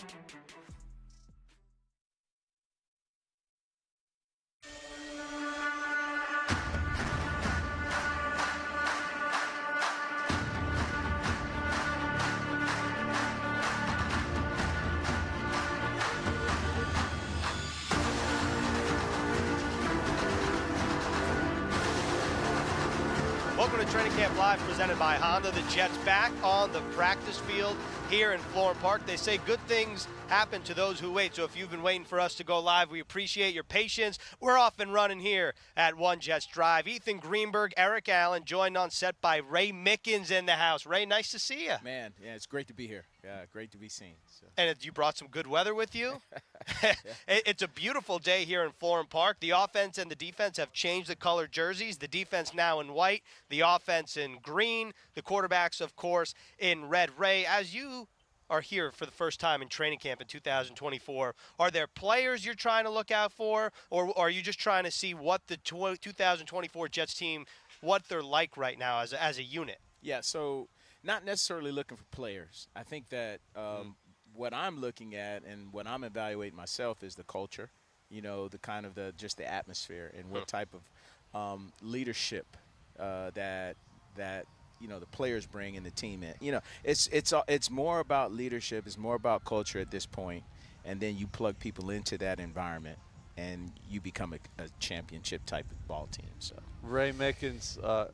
Welcome to Training Camp Live, presented by Honda. The Jets back on the practice field here in Florham Park. They say good things happen to those who wait. So if you've been waiting for us to go live, we appreciate your patience. We're off and running here at One Jets Drive. Ethan Greenberg, Eric Allen, joined on set by Ray Mickens in the house. Ray, nice to see you. Man, yeah, it's great to be here. Yeah, great to be seen. So. And you brought some good weather with you? It's a beautiful day here in Florham Park. The offense and the defense have changed the color jerseys. The defense now in white, the offense in green, the quarterbacks, of course, in red. Ray, as you are here for the first time in training camp in 2024, are there players you're trying to look out for, or are you just trying to see what the 2024 Jets team, what they're like right now as a unit? Yeah, so not necessarily looking for players. I think that what I'm looking at and what I'm evaluating myself is the culture, the kind of just the atmosphere and what type of leadership that the players bring in the team in. It's more about leadership, it's more about culture at this point, and then you plug people into that environment and you become a championship type of ball team. So Ray Mickens, a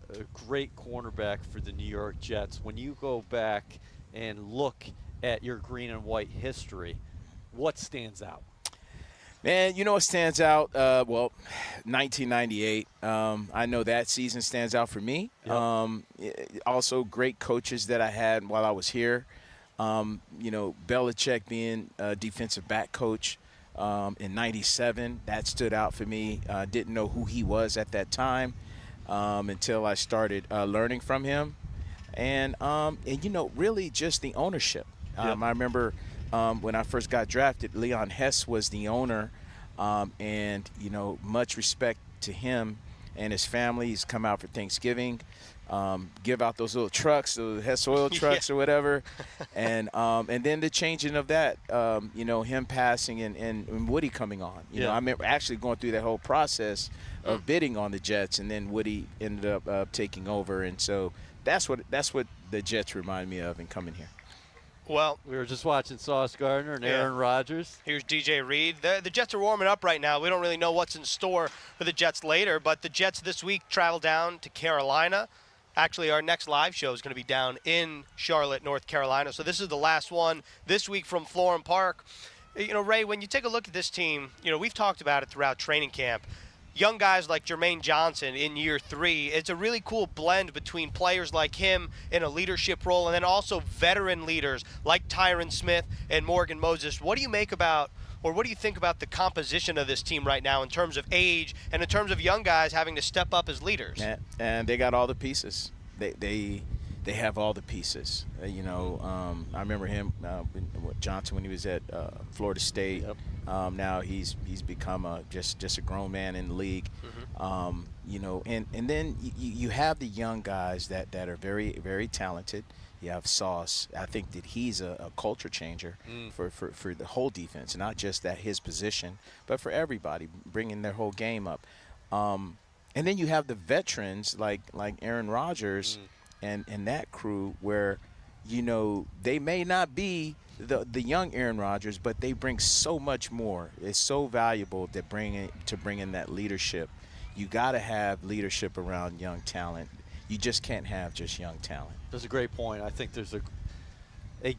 great cornerback for the New York Jets. When you go back and look at your green and white history, what stands out? Man, what stands out? 1998. I know that season stands out for me. Yep. Also, great coaches that I had while I was here. Belichick being a defensive back coach in '97, that stood out for me. Didn't know who he was at that time until I started learning from him. And really just the ownership. Yep. I remember when I first got drafted, Leon Hess was the owner, and much respect to him and his family. He's come out for Thanksgiving, give out those little trucks, those Hess oil trucks or whatever, and then the changing of that, him passing and Woody coming on. I remember actually going through that whole process of bidding on the Jets, and then Woody ended up taking over, and so that's what the Jets remind me of in coming here. Well, we were just watching Sauce Gardner and Aaron Rodgers. Here's DJ Reed. The Jets are warming up right now. We don't really know what's in store for the Jets later, but the Jets this week travel down to Carolina. Actually, our next live show is going to be down in Charlotte, North Carolina. So this is the last one this week from Florham Park. Ray, when you take a look at this team, we've talked about it throughout training camp. Young guys like Jermaine Johnson in year 3, it's a really cool blend between players like him in a leadership role and then also veteran leaders like Tyron Smith and Morgan Moses. What do you think about the composition of this team right now in terms of age and in terms of young guys having to step up as leaders? And they got all the pieces. They have all the pieces. I remember him, Johnson, when he was at Florida State. Yep. Now he's become just a grown man in the league. Mm-hmm. And then you have the young guys that are very, very talented. You have Sauce. I think that he's a culture changer for the whole defense, not just at his position, but for everybody, bringing their whole game up. And then you have the veterans like Aaron Rodgers and that crew where, they may not be the young Aaron Rodgers, but they bring so much more. It's so valuable to bring in that leadership. You got to have leadership around young talent. You just can't have just young talent. That's a great point. I think there's a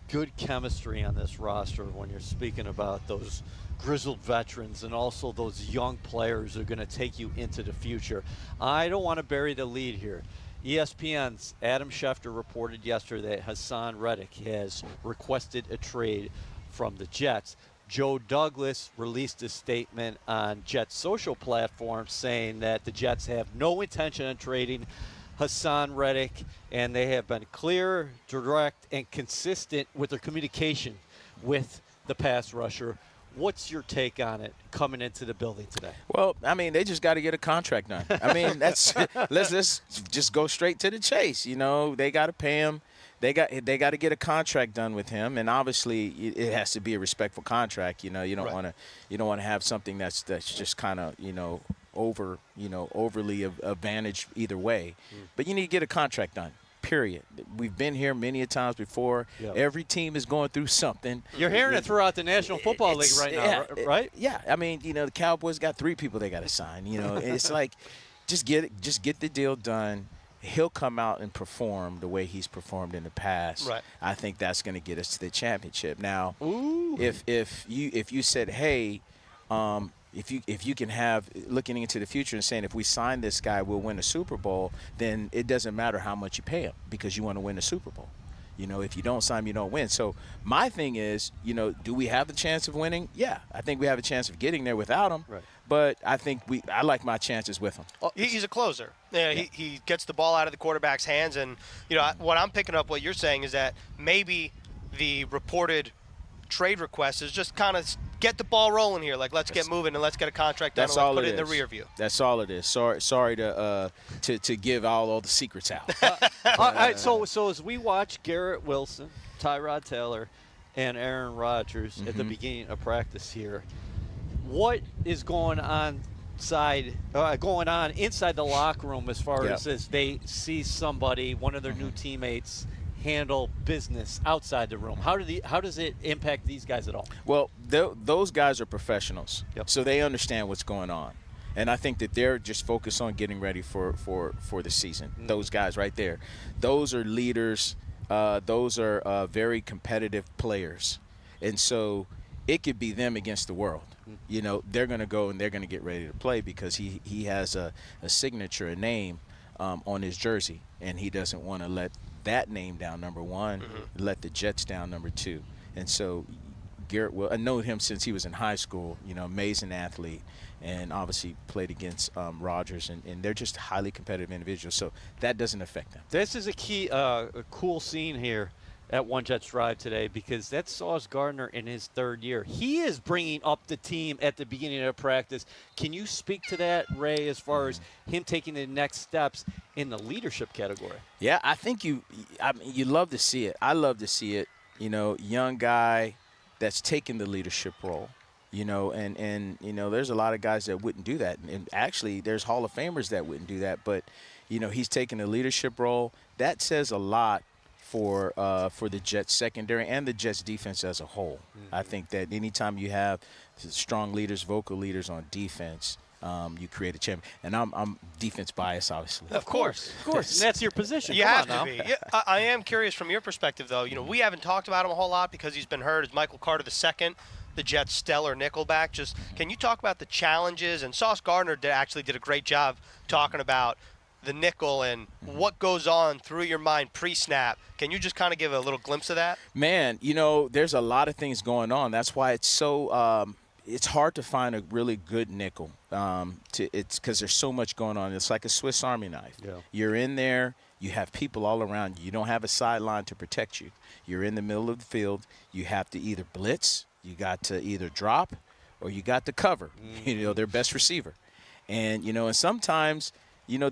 good chemistry on this roster when you're speaking about those grizzled veterans and also those young players who are going to take you into the future. I don't want to bury the lead here. ESPN's Adam Schefter reported yesterday that Hassan Reddick has requested a trade from the Jets. Joe Douglas released a statement on Jets' social platform saying that the Jets have no intention of trading Hassan Reddick, and they have been clear, direct, and consistent with their communication with the pass rusher. What's your take on it coming into the building today? Well, they just got to get a contract done. Let's just go straight to the chase. They got to pay him. they got to get a contract done with him, and obviously it has to be a respectful contract. You don't want to have something that's just kind of overly advantage either way. But you need to get a contract done. Period. We've been here many a times before. Yep. Every team is going through something. You're hearing it throughout the National Football League right now, right? Yeah. I mean, the Cowboys got 3 people they got to sign. It's like just get the deal done. He'll come out and perform the way he's performed in the past. Right. I think that's going to get us to the championship. Now, Ooh. if you said, hey, if you can have looking into the future and saying if we sign this guy, we'll win a Super Bowl, then it doesn't matter how much you pay him because you want to win the Super Bowl. If you don't sign him, you don't win. So my thing is, do we have the chance of winning? Yeah, I think we have a chance of getting there without him. Right. But I think I like my chances with him. He's a closer. Yeah. He gets the ball out of the quarterback's hands, and what I'm picking up what you're saying is that maybe the reported trade request is just kind of get the ball rolling here. Like, let's get moving and let's get a contract done and let's put it in the rear view. That's all it is. Sorry to give all the secrets out. All right, so as we watch Garrett Wilson, Tyrod Taylor, and Aaron Rodgers at the beginning of practice here, what is going on inside the locker room as far as they see somebody, one of their new teammates, handle business outside the room? How does it impact these guys at all? Well, those guys are professionals, so they understand what's going on, and I think that they're just focused on getting ready for the season. Those guys right there, those are leaders. Those are very competitive players, and so it could be them against the world. They're going to go and they're going to get ready to play because he has a signature, a name on his jersey, and he doesn't want to let that name down, number one, let the Jets down, number 2. And so Garrett, I know him since he was in high school, amazing athlete, and obviously played against Rodgers, and they're just highly competitive individuals, so that doesn't affect them. This is a cool scene here at One Jets Drive today because that's Sauce Gardner in his 3rd year. He is bringing up the team at the beginning of practice. Can you speak to that, Ray, as far as him taking the next steps in the leadership category? Yeah, I think you love to see it. I love to see it. Young guy that's taking the leadership role. And there's a lot of guys that wouldn't do that. And actually, there's Hall of Famers that wouldn't do that. But, he's taking the leadership role. That says a lot for the Jets secondary and the Jets defense as a whole. I think that anytime you have strong leaders, vocal leaders on defense, you create a champion. And I'm defense biased, obviously. Of course. And that's your position. You Come have on to now. be. Yeah, I am curious from your perspective, though. We haven't talked about him a whole lot because he's been hurt. Is Michael Carter II, the Jets' stellar nickelback? Just can you talk about the challenges? And Sauce Gardner actually did a great job talking about the nickel and what goes on through your mind pre-snap. Can you just kind of give a little glimpse of that? Man, there's a lot of things going on. That's why it's so it's hard to find a really good nickel. It's because there's so much going on. It's like a Swiss Army knife. Yeah. You're in there. You have people all around you. You don't have a sideline to protect you. You're in the middle of the field. You have to either blitz, you got to either drop, or you got to cover. Their best receiver. And, and sometimes –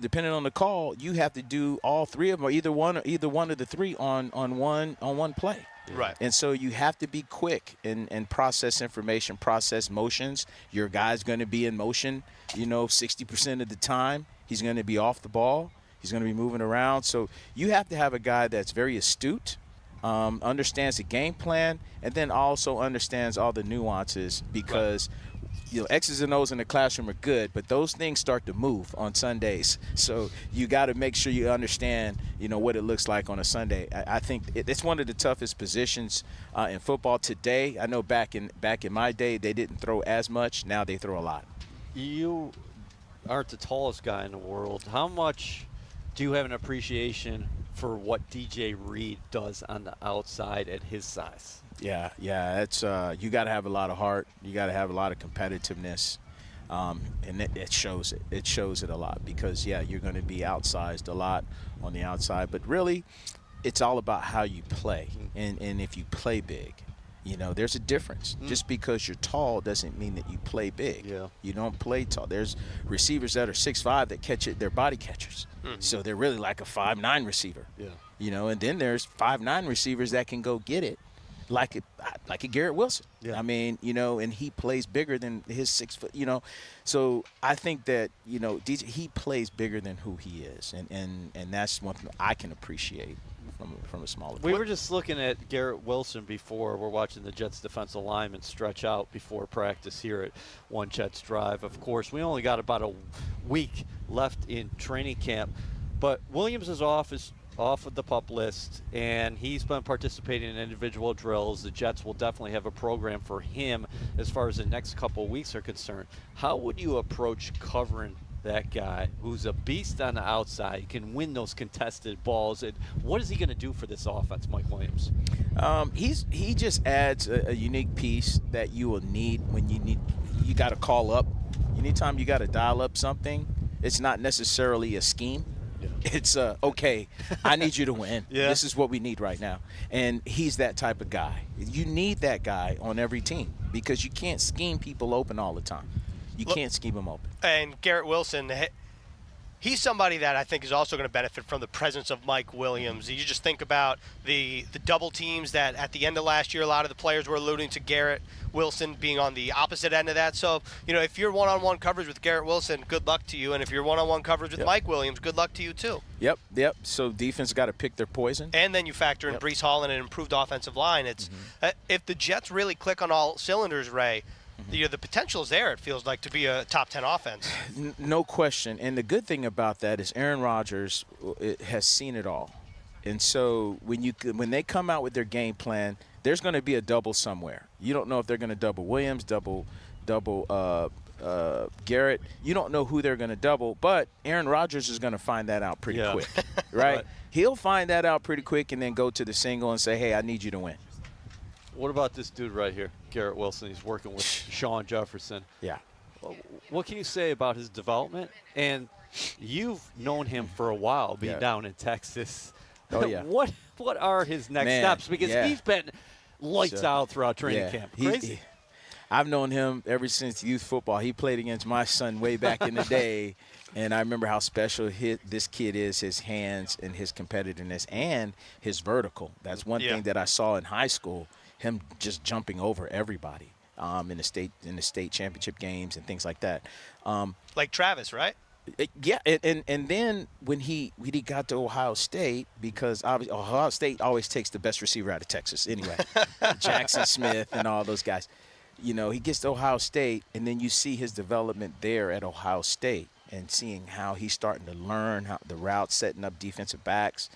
depending on the call, you have to do all 3 of them, or either one of the 3 on one play. Right. And so you have to be quick and process information, process motions. Your guy's going to be in motion, 60% of the time. He's going to be off the ball. He's going to be moving around. So you have to have a guy that's very astute, understands the game plan, and then also understands all the nuances because X's and O's in the classroom are good, but those things start to move on Sundays. So you got to make sure you understand, what it looks like on a Sunday. I think it's one of the toughest positions in football today. I know back in my day they didn't throw as much. Now they throw a lot. You aren't the tallest guy in the world. How much do you have an appreciation for what DJ Reed does on the outside at his size? Yeah, it's you got to have a lot of heart. You got to have a lot of competitiveness, and it shows it. It shows it a lot because you're going to be outsized a lot on the outside. But really, it's all about how you play, and if you play big, There's a difference. Just because you're tall doesn't mean that you play big. Yeah. You don't play tall. There's receivers that are 6'5" that catch it. They're body catchers. So they're really like a 5'9" receiver. Yeah. And then there's 5'9" receivers that can go get it, like a Garrett Wilson. Yeah. I mean, and he plays bigger than his 6 foot. So I think that DJ, he plays bigger than who he is, and that's one thing I can appreciate from a smaller. We were just looking at Garrett Wilson before. We're watching the Jets defensive lineman stretch out before practice here at One Jets Drive. Of course, we only got about a week left in training camp, but Williams is off of the PUP list, and he's been participating in individual drills. The Jets will definitely have a program for him as far as the next couple of weeks are concerned. How would you approach covering that guy who's a beast on the outside, can win those contested balls? And what is he going to do for this offense, Mike Williams? He just adds a unique piece that you will need when you got to call up. Anytime you got to dial up something, it's not necessarily a scheme. Yeah. It's okay, I need you to win. Yeah. This is what we need right now. And he's that type of guy. You need that guy on every team because you can't scheme people open all the time. You can't scheme them open. And Garrett Wilson, he's somebody that I think is also going to benefit from the presence of Mike Williams. You just think about the double teams that at the end of last year, a lot of the players were alluding to Garrett Wilson being on the opposite end of that. So, if you're one-on-one coverage with Garrett Wilson, good luck to you. And if you're one-on-one coverage with Mike Williams, good luck to you too. Yep. So defense got to pick their poison. And then you factor in Breece Hall and an improved offensive line. It's if the Jets really click on all cylinders, Ray, the potential is there, it feels like, to be a top 10 offense. No question. And the good thing about that is Aaron Rodgers has seen it all. And so when they come out with their game plan, there's going to be a double somewhere. You don't know if they're going to double Williams, double Garrett. You don't know who they're going to double, but Aaron Rodgers is going to find that out pretty quick, right? He'll find that out pretty quick and then go to the single and say, hey, I need you to win. What about this dude right here, Garrett Wilson? He's working with Sean Jefferson. Yeah. What can you say about his development? And you've known him for a while, being down in Texas. Oh, yeah. What are his next steps? Because he's been lights out throughout training camp. Crazy. I've known him ever since youth football. He played against my son way back in the day, and I remember how special this kid is, his hands and his competitiveness and his vertical. That's one thing that I saw in high school, him just jumping over everybody in the state championship games and things like that. Like Travis, right? And then when he got to Ohio State, because obviously Ohio State always takes the best receiver out of Texas anyway, Jackson Smith and all those guys. He gets to Ohio State, and then you see his development there at Ohio State and seeing how he's starting to learn how the route, setting up defensive backs,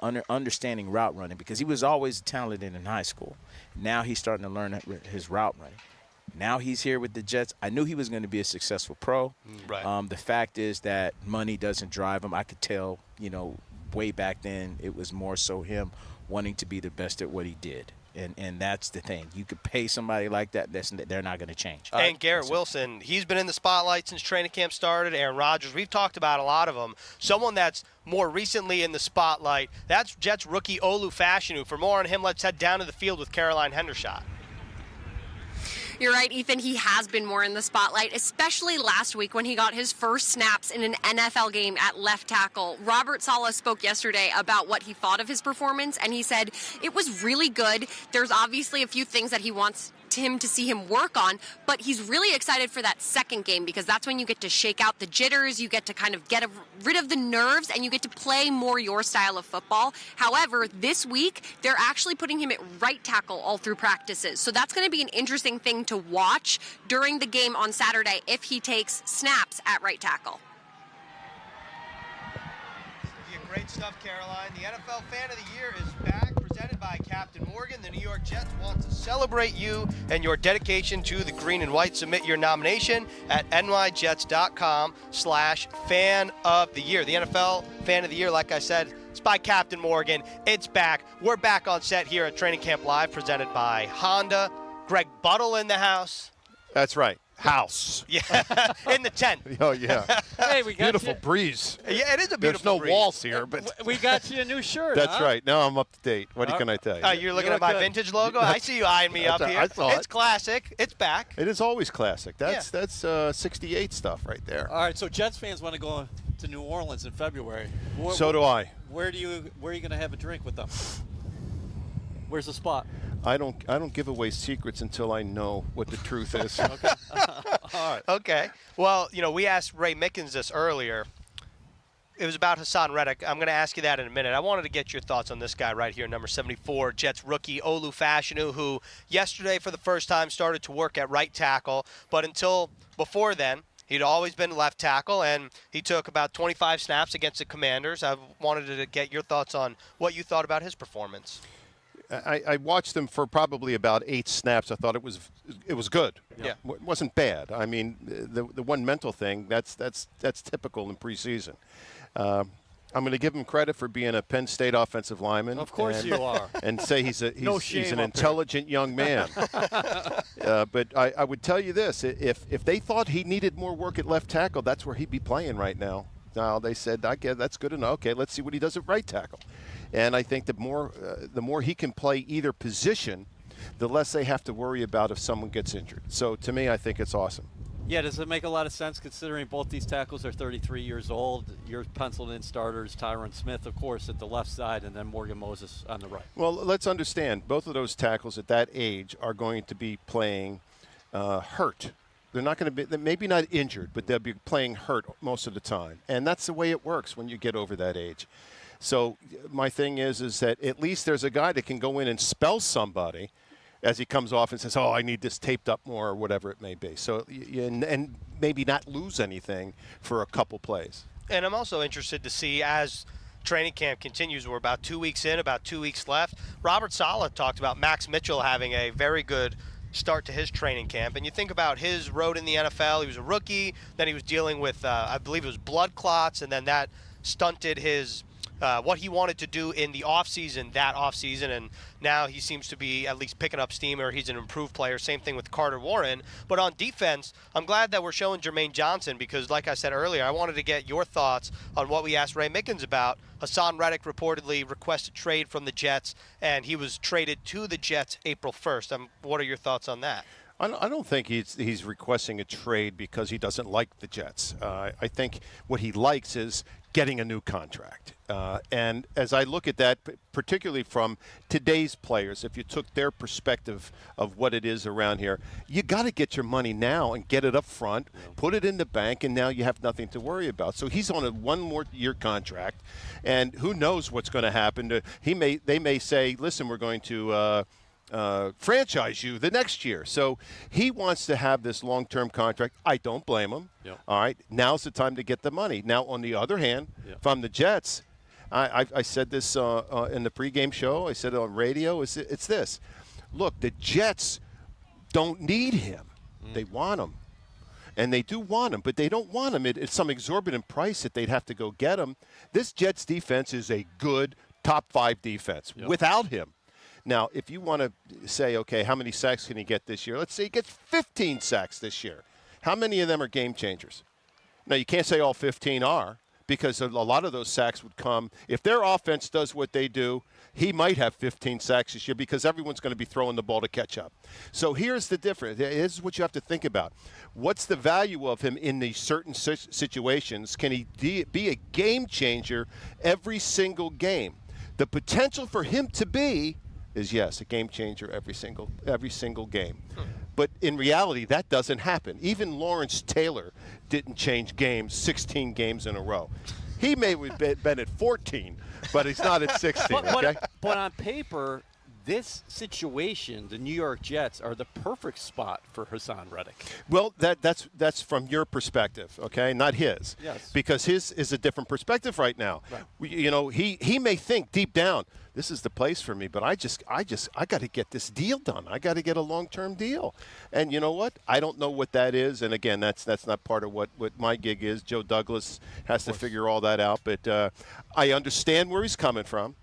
understanding route running, because he was always talented in high school. Now he's starting to learn his route running. Now he's here with the Jets. I knew he was going to be a successful pro. Right. The fact is that money doesn't drive him. I could tell, way back then it was more so him wanting to be the best at what he did. And that's the thing. You could pay somebody like that, they're not going to change. And Garrett Wilson, he's been in the spotlight since training camp started. Aaron Rodgers, we've talked about a lot of them. Someone that's more recently in the spotlight, that's Jets rookie Olu Fashanu. For more on him, let's head down to the field with Caroline Hendershot. You're right, Ethan. He has been more in the spotlight, especially last week when he got his first snaps in an NFL game at left tackle. Robert Saleh spoke yesterday about what he thought of his performance, and he said it was really good. There's obviously a few things that he wants him to see him work on, but he's really excited for that second game because that's when you get to shake out the jitters, you get to kind of get rid of the nerves, and you get to play more your style of football. However, this week, they're actually putting him at right tackle all through practices. So that's going to be an interesting thing to watch during the game on Saturday if he takes snaps at right tackle. Great stuff, Caroline. The NFL Fan of the Year is back, presented by Captain Morgan. The New York Jets want to celebrate you and your dedication to the green and white. Submit your nomination at nyjets.com/fan of the year. The NFL Fan of the Year, like I said, it's by Captain Morgan. It's back. We're back on set here at Training Camp Live, presented by Honda. Greg Buttle in the house. That's right. house. Yeah, in the tent. Oh, yeah. Hey, we got Beautiful you. breeze. Yeah, it is a There's beautiful no breeze. walls here, but We got you a new shirt. that's huh? right. Now I'm up to date. What can I tell you? You're looking You at my look good. vintage logo? I see you eyeing me up That's here. right. I saw It's it. classic. It's back. It is always classic. That's 68 stuff right there. All right, so Jets fans want to go to New Orleans in February. So do I. Where are you going to have a drink with them? Where's the spot? I don't give away secrets until I know what the truth is. Okay. All right. Okay. Well, we asked Ray Mickens this earlier. It was about Hassan Reddick. I'm going to ask you that in a minute. I wanted to get your thoughts on this guy right here, number 74, Jets rookie Olu Fashanu, who yesterday for the first time started to work at right tackle, but until before then, he'd always been left tackle, and he took about 25 snaps against the Commanders. I wanted to get your thoughts on what you thought about his performance. I watched him for probably about 8 snaps. I thought it was good. Yeah. It wasn't bad. I mean, the one mental thing, that's typical in preseason. I'm going to give him credit for being a Penn State offensive lineman. Of course you are. And say he's No shame an up there. intelligent young man. But I would tell you this: if they thought he needed more work at left tackle, that's where he'd be playing right now. Now they said, I guess that's good enough. Okay, let's see what he does at right tackle. And I think the more he can play either position, the less they have to worry about if someone gets injured. So to me, I think it's awesome. Yeah, does it make a lot of sense considering both these tackles are 33 years old? Your penciled-in starters, Tyron Smith, of course, at the left side, and then Morgan Moses on the right. Well, let's understand, both of those tackles at that age are going to be playing hurt. They're not going to be, maybe not injured, but they'll be playing hurt most of the time. And that's the way it works when you get over that age. So my thing is that at least there's a guy that can go in and spell somebody as he comes off and says, oh, I need this taped up more or whatever it may be. So and maybe not lose anything for a couple plays. And I'm also interested to see as training camp continues, we're about 2 weeks in, about 2 weeks left. Robert Saleh talked about Max Mitchell having a very good start to his training camp. And you think about his road in the NFL, he was a rookie, then he was dealing with, I believe it was blood clots, and then that stunted his what he wanted to do in the offseason, and now he seems to be at least picking up steam, or he's an improved player. Same thing with Carter Warren. But on defense, I'm glad that we're showing Jermaine Johnson because, like I said earlier, I wanted to get your thoughts on what we asked Ray Mickens about. Hassan Reddick reportedly requested trade from the Jets, and he was traded to the Jets April 1st. What are your thoughts on that? I don't think he's requesting a trade because he doesn't like the Jets. I think what he likes is getting a new contract. And as I look at that, particularly from today's players, if you took their perspective of what it is around here, you got to get your money now and get it up front, put it in the bank, and now you have nothing to worry about. So he's on a 1 more year contract, and who knows what's going to happen. They may say, listen, we're going to franchise you the next year. So he wants to have this long-term contract. I don't blame him. Yep. All right, now's the time to get the money. Now, on the other hand, if I'm the Jets, I said this in the pregame show. I said it on radio. It's this. Look, the Jets don't need him. They want him. And they do want him, but they don't want him at some exorbitant price that they'd have to go get him. This Jets defense is a good top 5 defense without him. Now, if you want to say, okay, how many sacks can he get this year? Let's say he gets 15 sacks this year. How many of them are game changers? Now, you can't say all 15 are because a lot of those sacks would come. If their offense does what they do, he might have 15 sacks this year because everyone's going to be throwing the ball to catch up. So here's the difference. This is what you have to think about. What's the value of him in these certain situations? Can he be a game changer every single game? The potential for him to be is, yes, a game changer every single game. But in reality, that doesn't happen. Even Lawrence Taylor didn't change games 16 games in a row. He may have been at 14, but he's not at 16. Okay? But on paper, this situation, the New York Jets are the perfect spot for Hassan Reddick. Well, that's from your perspective, okay, not his. Yes. Because his is a different perspective right now. Right. He may think deep down, this is the place for me, but I got to get this deal done. I got to get a long-term deal. And you know what? I don't know what that is. And again, that's not part of what my gig is. Joe Douglas has to figure all that out. But I understand where he's coming from.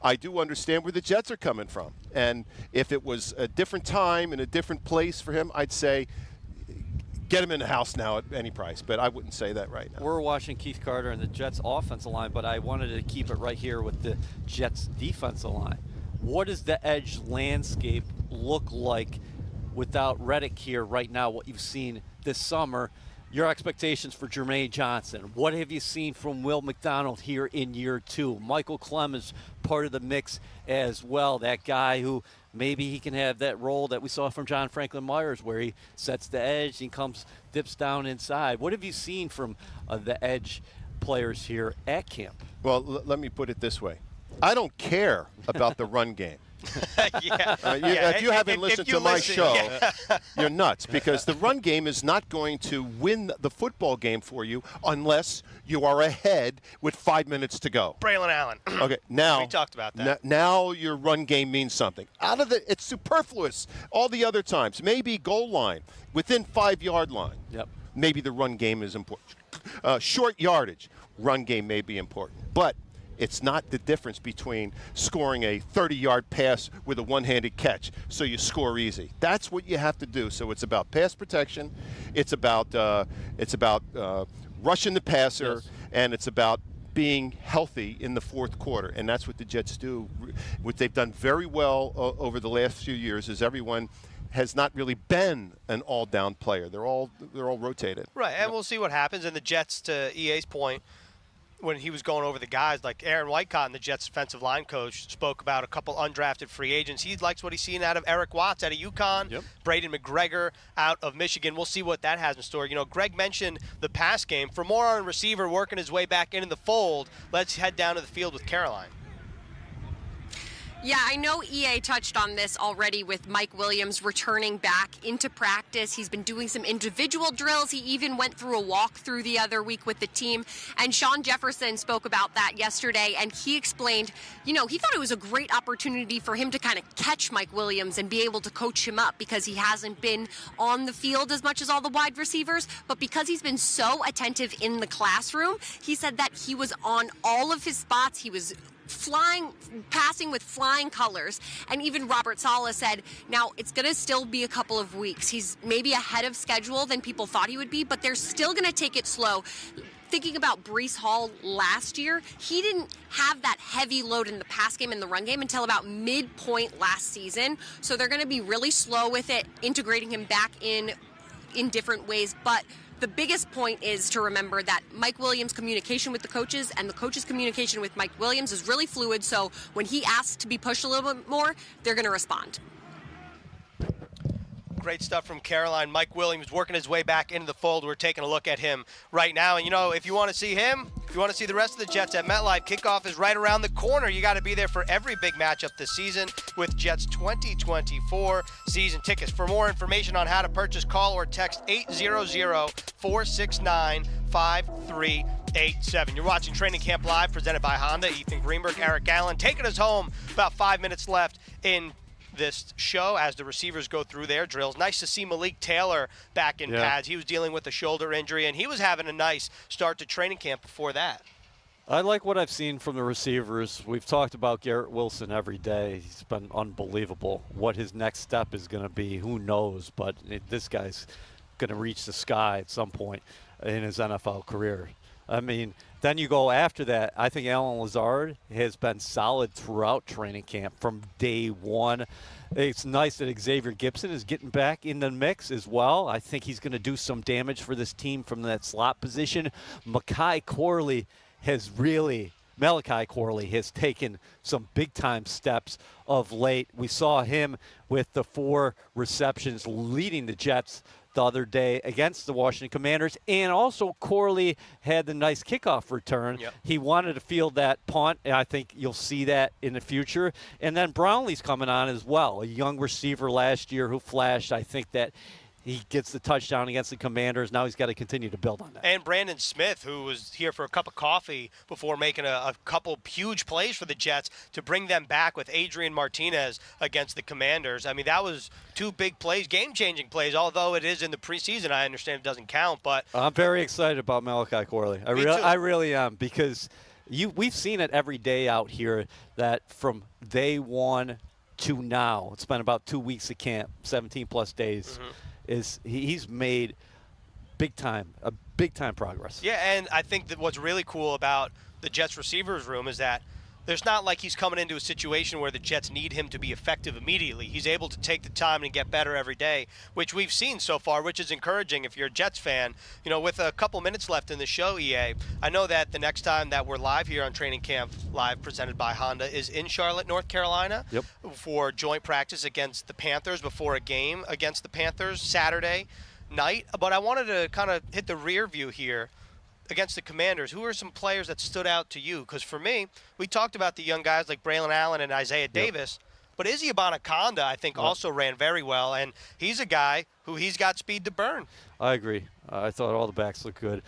I do understand where the Jets are coming from. And if it was a different time and a different place for him, I'd say get him in the house now at any price, but I wouldn't say that right now. We're watching Keith Carter and the Jets offensive line, but I wanted to keep it right here with the Jets defensive line. What does the edge landscape look like without Reddick here right now, what you've seen this summer? Your expectations for Jermaine Johnson. What have you seen from Will McDonald here in year 2? Michael Clemens part of the mix as well. That guy who maybe he can have that role that we saw from John Franklin Myers where he sets the edge, he dips down inside. What have you seen from the edge players here at camp? Well, let me put it this way. I don't care about the run game. If you haven't listened to my show, you're nuts, because the run game is not going to win the football game for you unless you are ahead with 5 minutes to go. Braylon Allen. Okay, now we talked about that. Now your run game means something. It's superfluous. All the other times, maybe goal line, within 5-yard line. Yep. Maybe the run game is important. Short yardage, run game may be important, but it's not the difference between scoring a 30-yard pass with a one-handed catch, so you score easy. That's what you have to do. So it's about pass protection, it's about rushing the passer, yes, and it's about being healthy in the fourth quarter, and that's what the Jets do. What they've done very well over the last few years is everyone has not really been an all-down player. They're all rotated. Right, and we'll see what happens. And the Jets, to EA's point, when he was going over the guys, like Aaron Whitecotton, the Jets defensive line coach, spoke about a couple undrafted free agents. He likes what he's seen out of Eric Watts out of UConn, yep, Braden McGregor out of Michigan. We'll see what that has in store. You know, Greg mentioned the pass game. For more on receiver working his way back into the fold, let's head down to the field with Caroline. Yeah, I know EA touched on this already with Mike Williams returning back into practice. He's been doing some individual drills. He even went through a walkthrough the other week with the team. And Sean Jefferson spoke about that yesterday, and he explained, you know, he thought it was a great opportunity for him to kind of catch Mike Williams and be able to coach him up because he hasn't been on the field as much as all the wide receivers. But because he's been so attentive in the classroom, he said that he was on all of his spots. He was passing with flying colors. And even Robert Saleh said, now it's going to still be a couple of weeks. He's maybe ahead of schedule than people thought he would be, but they're still going to take it slow. Thinking about Breece Hall last year, he didn't have that heavy load in the pass game and the run game until about midpoint last season. So they're going to be really slow with it, integrating him back in different ways. But the biggest point is to remember that Mike Williams' communication with the coaches and the coaches' communication with Mike Williams is really fluid. So when he asks to be pushed a little bit more, they're going to respond. Great stuff from Caroline. Mike Williams working his way back into the fold. We're taking a look at him right now. And, you know, if you want to see him, if you want to see the rest of the Jets at MetLife, kickoff is right around the corner. You got to be there for every big matchup this season with Jets 2024 season tickets. For more information on how to purchase, call or text 800-469-5387. You're watching Training Camp Live, presented by Honda. Ethan Greenberg, Eric Allen, taking us home. About 5 minutes left in this show as the receivers go through their drills. Nice to see Malik Taylor back in pads. He was dealing with a shoulder injury, and he was having a nice start to training camp before that. I like what I've seen from the receivers. We've talked about Garrett Wilson every day. He's been unbelievable. What his next step is going to be, who knows? But this guy's going to reach the sky at some point in his NFL career. I mean, then you go after that. I think Alan Lazard has been solid throughout training camp from day one. It's nice that Xavier Gibson is getting back in the mix as well. I think he's going to do some damage for this team from that slot position. Malachi Corley has taken some big-time steps of late. We saw him with the 4 receptions leading the Jets the other day against the Washington Commanders, and also Corley had the nice kickoff return. Yep. He wanted to field that punt, and I think you'll see that in the future. And then Brownlee's coming on as well, a young receiver last year who flashed. I think that he gets the touchdown against the Commanders. Now he's got to continue to build on that. And Brandon Smith, who was here for a cup of coffee before making a couple huge plays for the Jets to bring them back with Adrian Martinez against the Commanders. I mean, that was 2 big plays, game-changing plays, although it is in the preseason. I understand it doesn't count, but I'm very excited about Malachi Corley. I really am, because we've seen it every day out here that from day one to now, it's been about 2 weeks of camp, 17-plus days, is he's made big time progress. Yeah, and I think that what's really cool about the Jets receivers room is that there's not like he's coming into a situation where the Jets need him to be effective immediately. He's able to take the time and get better every day, which we've seen so far, which is encouraging if you're a Jets fan. You know, with a couple minutes left in the show, EA, I know that the next time that we're live here on Training Camp Live presented by Honda is in Charlotte, North Carolina for joint practice against the Panthers before a game against the Panthers Saturday night. But I wanted to kind of hit the rear view here against the Commanders. Who are some players that stood out to you? Because for me, we talked about the young guys like Braylon Allen and Isaiah Davis, but Izzy Abanikanda, I think, also ran very well, and he's a guy who he's got speed to burn. I agree. I thought all the backs looked good.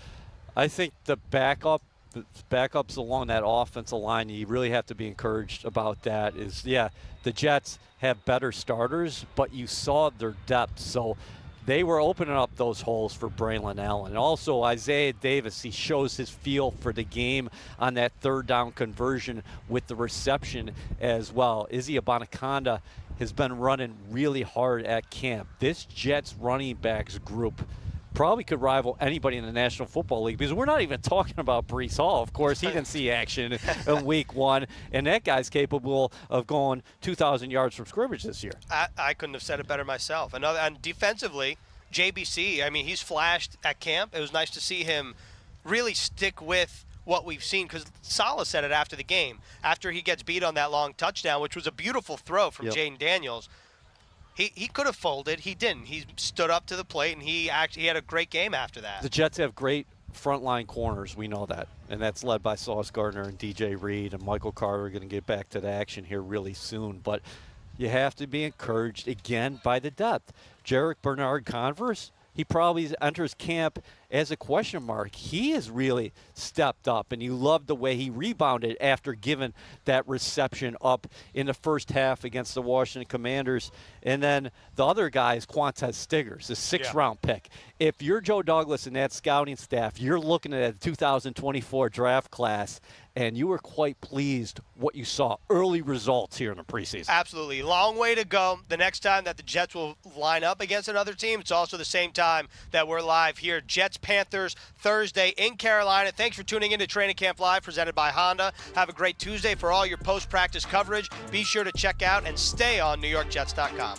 I think the backups along that offensive line, you really have to be encouraged about that. The Jets have better starters, but you saw their depth, so they were opening up those holes for Braylon Allen. And also Isaiah Davis, he shows his feel for the game on that third down conversion with the reception as well. Izzy Abanikanda has been running really hard at camp. This Jets running backs group probably could rival anybody in the National Football League, because we're not even talking about Breece Hall. Of course, he didn't see action in week 1, and that guy's capable of going 2,000 yards from scrimmage this year. I couldn't have said it better myself. And defensively, JBC, I mean, he's flashed at camp. It was nice to see him really stick with what we've seen, because Saleh said it after the game, after he gets beat on that long touchdown, which was a beautiful throw from Jaden Daniels. He could have folded. He didn't. He stood up to the plate, and he had a great game after that. The Jets have great frontline corners. We know that. And that's led by Sauce Gardner and DJ Reed, and Michael Carter are going to get back to the action here really soon. But you have to be encouraged, again, by the depth. Jarek Bernard-Converse, he probably enters camp as a question mark. He has really stepped up, and you love the way he rebounded after giving that reception up in the first half against the Washington Commanders. And then the other guy is Quantez Stiggers, the 6th-round pick. If you're Joe Douglas and that scouting staff, you're looking at a 2024 draft class, and you were quite pleased what you saw. Early results here in the preseason. Absolutely. Long way to go. The next time that the Jets will line up against another team, it's also the same time that we're live here. Jets-Panthers Thursday in Carolina. Thanks for tuning in to Training Camp Live presented by Honda. Have a great Tuesday. For all your post-practice coverage, be sure to check out and stay on NewYorkJets.com.